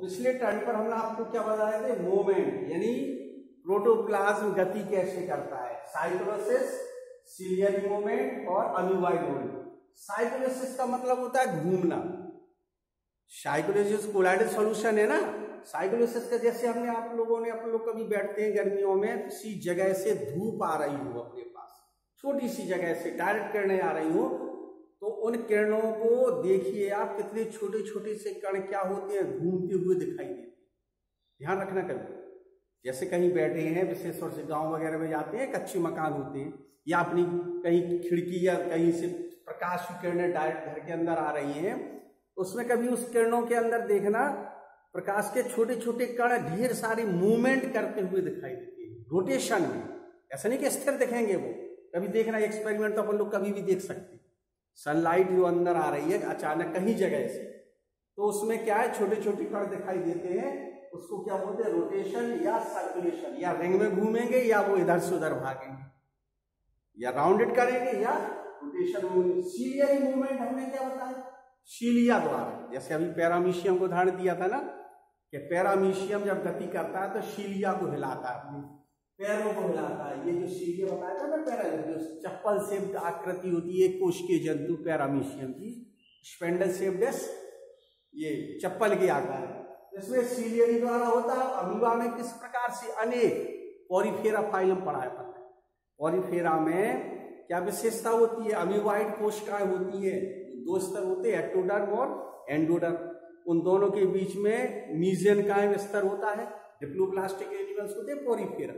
पिछले टर्न पर हमने आपको क्या बताए थे, मूवमेंट यानी प्रोटोप्लाज्म गति कैसे करता है, साइटोसिस, सीलियरी मूवमेंट और अमीबाइड मूवमेंट। साइटोसिस का मतलब होता है घूमना, साइटोसिस कोलाइडल सॉल्यूशन है ना। साइटोसिस का जैसे हमने आप लोगों ने, अपन लोग कभी बैठते हैं गर्मियों में, किसी जगह से धूप आ रही हो अपने पास, छोटी सी जगह से डायरेक्ट किरणें आ रही हो, तो उन किरणों को देखिए आप, कितने छोटे छोटे से कण क्या होते हैं, घूमते हुए दिखाई देते हैं। ध्यान रखना कभी, जैसे कहीं बैठे हैं, विशेष तौर से गांव वगैरह में जाते हैं, कच्चे मकान होते हैं, या अपनी कहीं खिड़की या कहीं से प्रकाश की किरणें डायरेक्ट घर के अंदर आ रही हैं, उसमें कभी उस किरणों के अंदर देखना प्रकाश के छोटे छोटे कण ढेर सारी मूवमेंट करते हुए दिखाई देते हैं, रोटेशन में। ऐसा नहीं कि स्थिर दिखेंगे वो, कभी देखना एक्सपेरिमेंट तो अपन लोग कभी भी देख सकते हैं। सनलाइट जो अंदर आ रही है अचानक कहीं जगह से, तो उसमें क्या है, छोटे छोटे कण दिखाई देते हैं, उसको क्या बोलते हैं, रोटेशन या सर्कुलेशन। या रिंग में घूमेंगे, या वो इधर से उधर भागेंगे, या राउंडेड करेंगे, या रोटेशन। सीलियरी मूवमेंट हमने क्या बताया, शीलिया द्वारा। जैसे अभी पैरामीशियम को उदाहरण दिया था ना, कि पैरामीशियम जब गति करता है तो शीलिया को हिलाता है, अपने पैरों को हिलाता है। ये जो शीलिया बताया था ना, पैरा जो चप्पल शेप्ड आकृति होती है कोशिकीय जंतु पैरामीशियम की, स्पेंडल शेप्ड, ये चप्पल के आकार है, इसमें सीलियरी द्वारा होता है। अमीबा में किस प्रकार से अनेक पॉरीफेरा फाइलम पढ़ा है, पॉरीफेरा में क्या विशेषता होती है, अमीबाइड कोशिकाएं होती है, दो स्तर होते हैं, एक्टोडर्म और एंडोडर्म। उन दोनों के बीच में मीजेनकाइम स्तर होता है, डिप्लोप्लास्टिक एनिमल्स होते हैं पॉरीफेरा।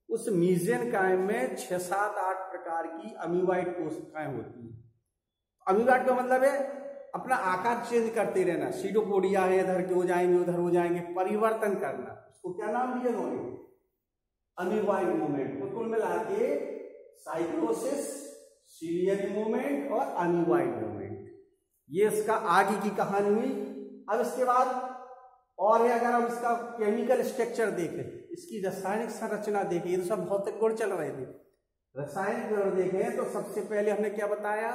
उस मीजेनकाइम में 6, 7, 8 प्रकार की अमीबाइड कोशिकाएं होती हैं। अमीबाइड का मतलब है अपना आकार चेंज करते रहना, सीडोपोडिया है, इधर के हो जाएंगे, उधर हो जाएंगे, परिवर्तन करना। उसको क्या नाम दिया उन्होंने, अमीबाइड मूवमेंट। तो कुल मिला के साइटोसिस, सीलियरी मूवमेंट और अमीबाइड मूवमेंट, ये इसका आगे की कहानी हुई। अब इसके बाद और है, अगर हम इसका केमिकल स्ट्रक्चर देखें, इसकी रासायनिक संरचना देखें, ये तो सब भौतिक गुण चल रहे थे, रासायनिक गुण देखें तो सबसे पहले हमने क्या बताया,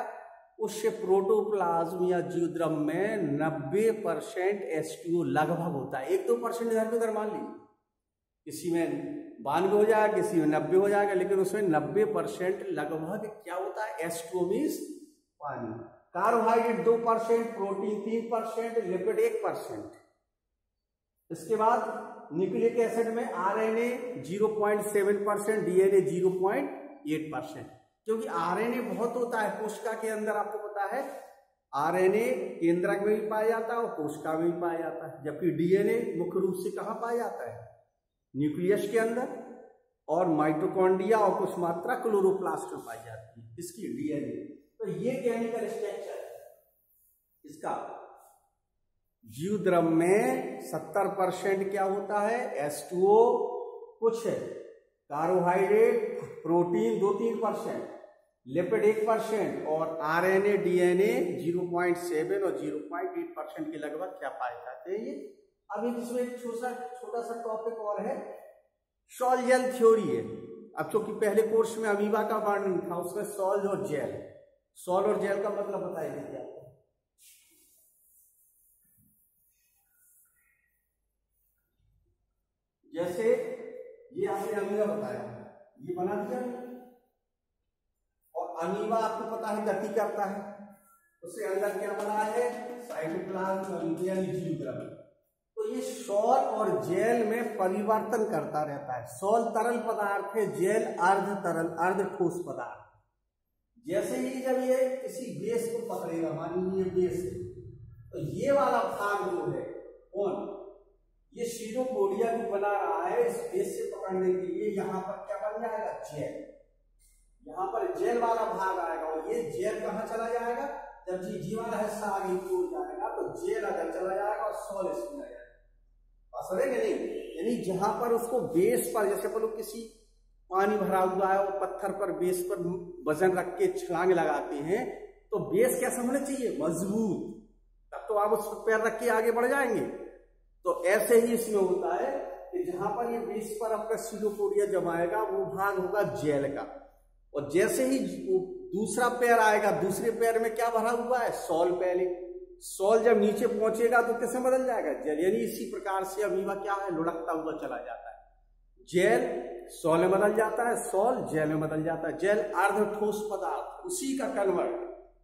उस प्रोटोप्लाज्म या जीवद्रव्य में 90% H2O लगभग होता है। 1-2% इधर उधर मान लीजिए, किसी में 92 हो जाएगा, किसी में 90 हो जाएगा, लेकिन उसमें 90% लगभग क्या होता है, H2O मीन्स पानी। Carbohydrate 2%, protein 3%, lipid 1%। इसके बाद न्यूक्लिक एसिड में RNA 0.7%, DNA 0.8%। क्योंकि RNA बहुत होता है कोशिका के अंदर, आपको पता है RNA केंद्रक में भी पाया जाता है और कोशिका में भी पाया जाता है, जबकि DNA मुख्य रूप से कहाँ पाया जाता है, न्यूक्लियस के अंदर, और माइटोकॉन्ड्रिया और कुछ मात्रा क्लोरोप्लास्ट में पाई जाती है, इसकी DNA। तो ये केमिकल स्ट्रक्चर इसका। जीवद्रव्य में 70% क्या होता है, H2O, कुछ कार्बोहाइड्रेट, प्रोटीन 2-3%, लिपिड 1%, और RNA DNA 0.7 और 0.8% के लगभग क्या पाए जाते हैं ये। अब इसमें एक छोटा सा टॉपिक और है, सॉल जेल थ्योरी है। अब चूंकि पहले कोर्स में अमीबा का वर्णन था, उसमें सॉल और जेल, सॉल और जेल का मतलब बताइए क्या। जैसे ये आपने अमीबा बताया, ये बना दिया, और अमीबा आपको पता है गति करता है, उससे अंदर क्या बना है, साइटोप्लाज्म यानी जीवद्रव्य। तो ये सॉल और जेल में परिवर्तन करता रहता है। सॉल तरल पदार्थ है, जेल अर्ध तरल अर्ध ठोस पदार्थ। जैसे ही जब ये किसी बेस को पकड़ेगा, मान लीजिए बेस, तो ये वाला भाग जो है कौन, ये सीडोपोडिया जो बना रहा है, इस बेस से पकड़ने के लिए यहाँ पर क्या बन जाएगा, जेल। यहाँ पर जेल वाला भाग आएगा, और ये जेल कहाँ चला जाएगा, जब जी वाला हिस्सा आगे की ओर जाएगा तो जेल अगर चला जाएगा और सॉल इसमें आ जाएगा। नहीं, यानी जहां पर उसको बेस पर, जैसे अपन लोग किसी पानी भरा हुआ है और पत्थर पर बेस पर वजन रख के छलांग लगाते हैं, तो बेस कैसा होना चाहिए, मजबूत, तब तो आप उस पर पैर रख के आगे बढ़ जाएंगे। तो ऐसे ही इसमें होता है कि जहां पर ये बेस पर अपना सीडोपोडिया जमाएगा, वो भाग होगा जेल का, और जैसे ही दूसरा पैर आएगा, दूसरे पैर में क्या भरा हुआ है, सॉल। पहले सॉल जब नीचे पहुंचेगा तो किसमें बदल जाएगा, जेल। यानी इसी प्रकार से अमीबा क्या है, लुढ़कता हुआ चला जाता है। जेल सॉल में बदल जाता है, सॉल जेल में बदल जाता है। जेल अर्ध ठोस पदार्थ, उसी का कन्वर्ट,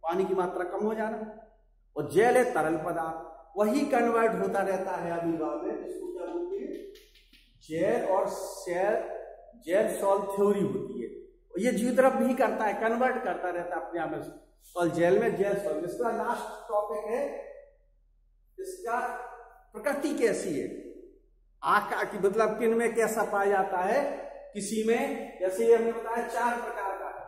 पानी की मात्रा कम हो जाना, और जेल है तरल पदार्थ, वही कन्वर्ट होता रहता है अमीबा में, जिसको क्या बोलते हैं, जेल और सेल, जेल सॉल थ्योरी होती है। ये जीवद्रव भी करता है, कन्वर्ट करता रहता है अपने आप में, सॉल जेल में, जेल सॉल। इसका लास्ट टॉपिक है, इसका प्रकृति कैसी है, आकार की, मतलब किन में कैसा पाया जाता है। किसी में जैसे हमने बताया 4 प्रकार का है,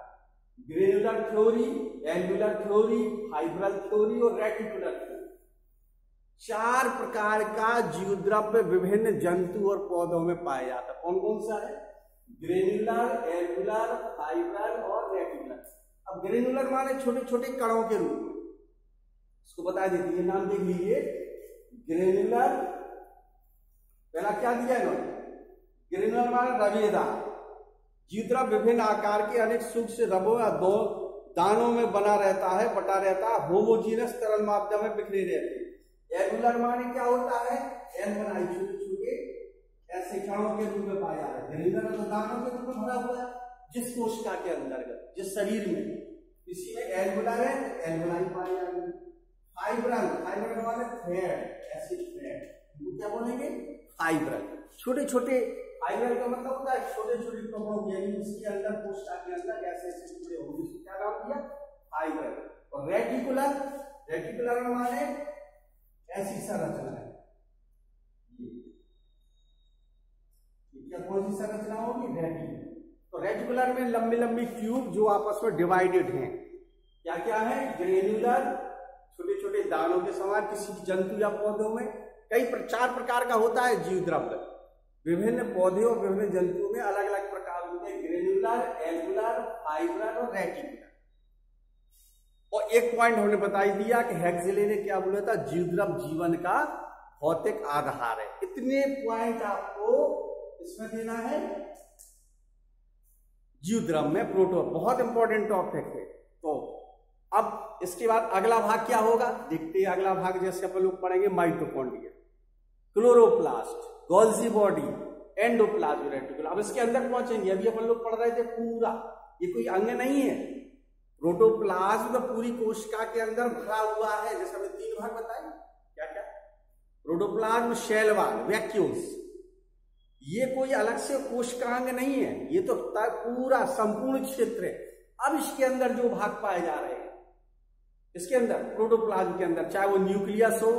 granular theory, angular theory, fibrillar theory और रेटिकुलर थ्योरी। 4 प्रकार का जीवद्रव्य विभिन्न जंतु और पौधों में पाया जाता है। कौन कौन सा है, ग्रेनुलर, एंगुलर, फाइब्रल और रेटिकुलर। अब ग्रेनुलर माने छोटे छोटे कणों के रूप में, इसको बता देती है, नाम देख लीजिए। ग्रेनुलर, पहला क्या दिया इन्होंने, ग्रेनुलर माने रवेदार जीवद्रव्य विभिन्न आकार के अनेक सूक्ष्म रबों या दो दानों में बना रहता है, बटा रहता है, होमोजीनस तरल माध्यम में बिखरे रहते हैं। एंगुलर माने क्या होता है, एनवनाई, छोटे छोटे ऐसे कणों के रूप में पाया जाता है। ग्रेनुलर तो दानों के रूप में भरा हुआ है, जिस कोशिका के अंतर्गत, जिस शरीर में, इसी में एंगुलर है, एंगुलाई पाई जाएगी। फाइब्रल, फाइब्रल वाले थ्रेड, ऐसे थ्रेड, क्या बोलेंगे, फाइब्रल। छोटे छोटे, फाइब्रल का मतलब होता है छोटे छोटे टुकड़ों के, यानी उसके अंदर, कोशिका के अंदर ऐसे ऐसे टुकड़े होंगे, इसको क्या नाम दिया, फाइब्रल। और रेटिकुलर, रेटिकुलर माने ऐसी संरचना है, क्या कौन सी संरचना होगी, रेटिकुलर। तो रेटिकुलर में लंबी लंबी ट्यूब जो आपस में डिवाइडेड हैं, क्या क्या है, ग्रेनुलर, छोटे छोटे दानों के समान, किसी जंतु या पौधों में। कई 4 प्रकार का होता है जीवद्रव्य, विभिन्न पौधे और विभिन्न जंतुओं में अलग अलग प्रकार होते हैं, ग्रेनुलर, एंगुलर, फाइब्रल और रेटिकुलर। और एक पॉइंट हमने बता ही दिया कि हेक्सले ने क्या बोला था, जीवद्रव्य जीवन का भौतिक आधार है। इतने पॉइंट आपको इसमें देना है जीवद्रव्य में, प्रोटो, बहुत इंपॉर्टेंट टॉपिक है। तो अब इसके बाद अगला भाग क्या होगा, देखते हैं। अगला भाग जैसे अपन लोग पढ़ेंगे, mitochondria, chloroplast, Golgi body, endoplasm, reticulum. अब इसके अंदर पहुंचेंगे, अभी अपन लोग पढ़ रहे थे पूरा, ये कोई अंग नहीं है। प्रोटोप्लाज्म तो पूरी कोशिका के अंदर भरा हुआ है, जैसे हमने 3 भाग बताए, क्या क्या, प्रोटोप्लाज्म, शेल वॉल, वैक्यूल्स, ये कोई अलग से कोशिकांग नहीं है, ये तो पूरा संपूर्ण क्षेत्र है। अब इसके अंदर जो भाग पाए जा रहे हैं, इसके अंदर प्रोटोप्लाज्म के अंदर, चाहे वो न्यूक्लियस हो,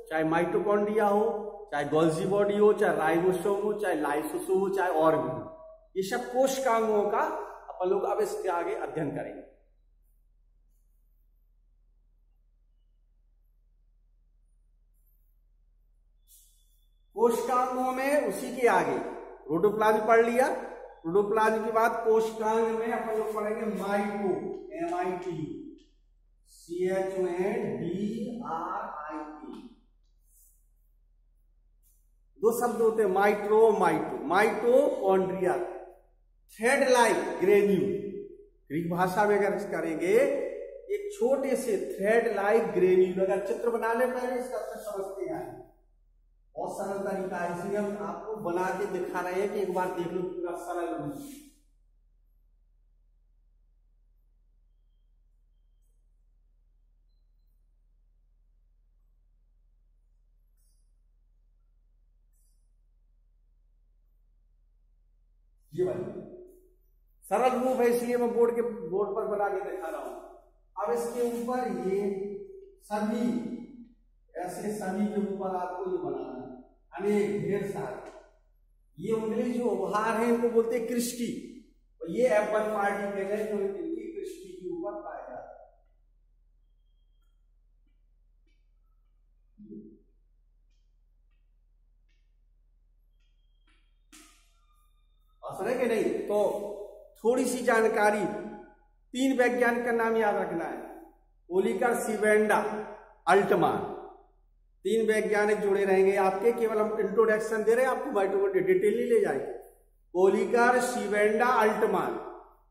चाहे माइटोकॉन्ड्रिया हो, चाहे गोल्जी बॉडी हो, चाहे राइबोसोम हो, चाहे लाइसोसोम हो, चाहे और भी हो, ये सब कोशिकांगों का अपन लोग अब इसके आगे अध्ययन करेंगे। कोशिकांगों में उसी के आगे प्रोटोप्लाज्म पढ़ लिया, प्रोटोप्लाज्म के बाद कोशिकांग में अपन लोग पढ़ेंगे माइटो, MIT, CHONDRIT, 2 शब्द होते हैं, माइट्रो, माइटो। Mitochondria, thread like granule, Greek भाषा में अगर करेंगे, एक छोटे से थ्रेड लाइक ग्रेन्यूल, अगर चित्र बना ले पहले इसका समझते हैं, बहुत सरल तरीका है, इसलिए हम आपको बना के दिखा रहे हैं कि एक बार देख लो, पूरा सरल रूप। ये वाली सरल रूप है, इसलिए मैं बोर्ड पर बना के दिखा रहा हूं। अब इसके ऊपर ये सभी, ऐसे सभी के ऊपर आपको ये बनाना है, अनेक ढेर सारे। ये उंगली जो उभार है, इनको बोलते हैं क्रिस्टी, और ये F1 पार्टिकल है जो इनकी क्रिस्टी के ऊपर पाया जाता है। असर है कि नहीं? तो थोड़ी सी जानकारी, 3 वैज्ञानिक का नाम याद रखना है, ओलिकर, शिवेंडा, अल्टमान। 3 वैज्ञानिक जुड़े रहेंगे आपके, केवल हम इंट्रोडक्शन दे रहे हैं आपको, माइटोकॉन्ड्रिया डिटेल नहीं ले जाएंगे। ओलिकर, शिवेंडा, अल्टमान,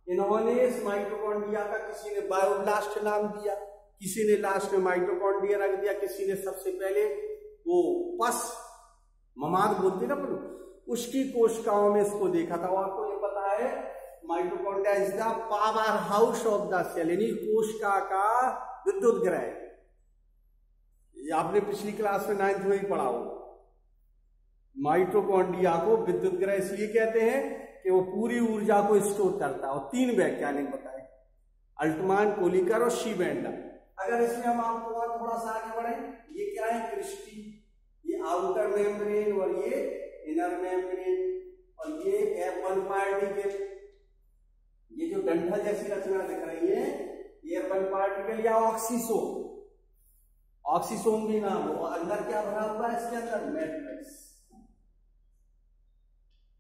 इन्होंने इस माइटोकॉन्ड्रिया का किसी ने बायोब्लास्ट नाम दिया, किसी ने लास्ट में माइटोकॉन्ड्रिया रख दिया, किसी ने सबसे पहले वो पस ममाद बोलते ना उसकी कोशिकाओं में इसको देखा था। और आपको ये पता है mitochondria is the power house of the cell, यानी कोशिका का विद्युत ग्रह। ये आपने पिछली क्लास में 9th में ही पढ़ा हो। माइटोकॉन्ड्रिया को विद्युत ग्रह इसलिए कहते हैं कि वो पूरी ऊर्जा को स्टोर करता है। और 3 वैज्ञानिक बताए, अल्टमान, कोलिकर और शीबेंडर। अगर इसमें हम आपको और थोड़ा सा आगे बढ़े, ये क्या है, क्रिस्टी, ये आउटर मेम्ब्रेन और ये इनर मेम्ब्रेन, और ये F1 पार्टिकल, ये जो डंठल जैसी रचना दिख रही है ये F1 पार्टिकल या ऑक्सीसोम, ऑक्सीसोम भी नाम हो। और अंदर क्या भरा हुआ है इसके अंदर, मैट्रिक्स,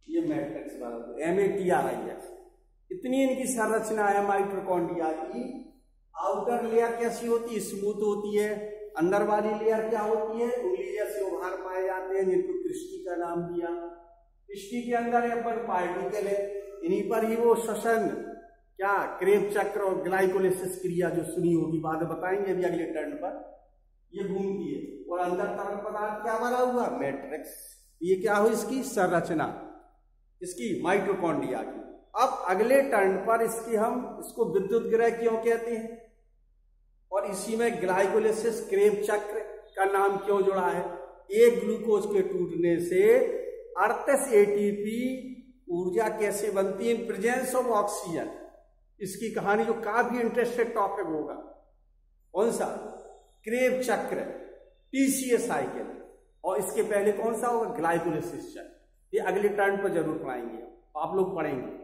ये मैट्रिक्स भरा हुआ है, MATRIX। इतनी इनकी संरचना है माइटोकॉन्ड्रिया की। आउटर लेयर कैसी होती है, स्मूथ होती है। अंदर वाली लेयर क्या होती है, उंगली जैसे उभार पाए जाते हैं, जिनको क्रिस्टी का नाम दिया। क्रिस्टी के अंदर F1 पार्टिकल है, इन्हीं पर ही वो श्वसन, क्या क्रेब चक्र और ग्लाइकोलिसिस क्रिया जो सुनी होगी, बाद में बताएंगे अभी अगले टर्न पर, ये घूमती है। और अंदर तरल पदार्थ क्या भरा हुआ, मैट्रिक्स। ये क्या हो इसकी संरचना, इसकी माइटोकॉन्ड्रिया की। अब अगले टर्न पर इसको विद्युत ग्रह क्यों कहते हैं, और इसी में ग्लाइकोलिसिस क्रेब चक्र का नाम क्यों जुड़ा है। एक ग्लूकोज के टूटने से 38 ATP ऊर्जा कैसे बनती है इन प्रेजेंस ऑफ ऑक्सीजन। इसकी कहानी जो काफी इंटरेस्टेड टॉपिक होगा, कौन सा, क्रेब चक्र, TCA साइकिल, और इसके पहले कौन सा होगा, ग्लाइकोलिसिस चक्र। ये अगले टर्न पर जरूर पढ़ाएंगे, आप लोग पढ़ेंगे।